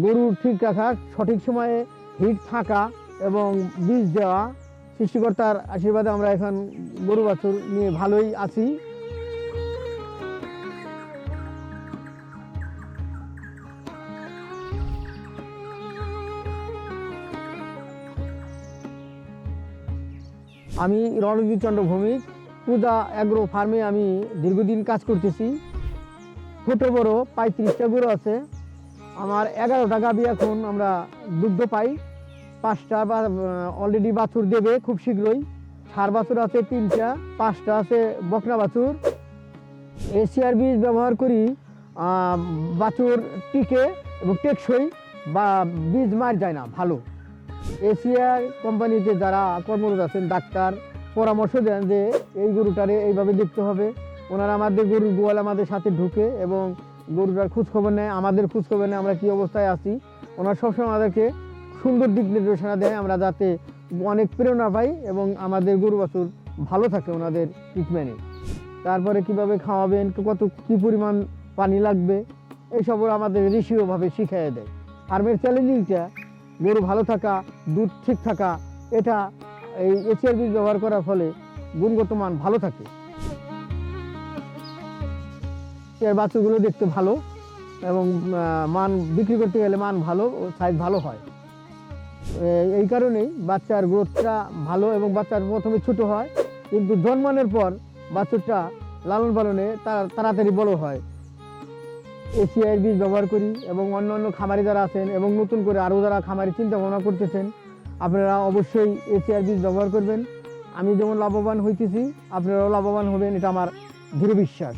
গরু ঠিক রাখা, সঠিক সময়ে হিট থাকা এবং বীজ দেওয়া, সৃষ্টিকর্তার আশীর্বাদে আমরা এখন গরু বাছুর নিয়ে ভালোই আছি। আমি রণজিৎ চন্দ্র ভৌমিক, পূজা অ্যাগ্রো ফার্মে আমি দীর্ঘদিন কাজ করতেছি। ছোট বড় প্রায় 30টা গরু আছে। আমার 11টা গাভী এখন আমরা দুগ্ধ পাই। 5টা অলরেডি বাছুর দেবে খুব শীঘ্রই। ষাঁড় বাছুর আছে 3টা, 5টা আছে বকনা বাছুর। এশিয়ার বীজ ব্যবহার করি, বাছুর টিকে এবং টেকসই, বা বীজ মার যায় না, ভালো। এশিয়ার কোম্পানিতে যারা কর্মরত আছেন ডাক্তার পরামর্শ দেন যে এই গরুটারে এইভাবে দেখতে হবে। ওনারা আমাদের গরুর গোয়াল আমাদের সাথে ঢুকে এবং গরুটার খোঁজখবর নেয়, আমাদের খোঁজখবর নেয় আমরা কী অবস্থায় আছি। ওনারা সবসময় আমাদেরকে সুন্দর দিক নির্দেশনা দেয়, আমরা যাতে অনেক প্রেরণা পাই এবং আমাদের গরু বাছুর ভালো থাকে ওনাদের ট্রিটমেন্টে। তারপরে কিভাবে খাওয়াবেন, কী পরিমাণ পানি লাগবে, এইসবও আমাদের ঋষিওভাবে শিখিয়ে দেয়। ফার্মের চ্যালেঞ্জিংটা গরু ভালো থাকা, দুধ ঠিক থাকা, এটা এই এশিয়ার বীজ ব্যবহার করার ফলে গুণগত মান ভালো থাকে। এর বাছুরগুলো দেখতে ভালো এবং মান বিক্রি করতে গেলে মান ভালো, সাইজ ভালো হয়। এই কারণেই বাচ্চার গ্রোথটা ভালো এবং বাচ্চার প্রথমে ছোট হয়, কিন্তু জন্মানোর পর বাছুরটা লালন পালনে তাড়াতাড়ি বড় হয়। এশিয়ার বীজ ব্যবহার করি এবং অন্য খামারি যারা আছেন এবং নতুন করে আরও যারা খামারি চিন্তা ভাবনা করতেছেন, আপনারা অবশ্যই এশিয়ার বীজ ব্যবহার করবেন। আমি যেমন লাভবান হইতেছি, আপনারাও লাভবান হবেন, এটা আমার দৃঢ় বিশ্বাস।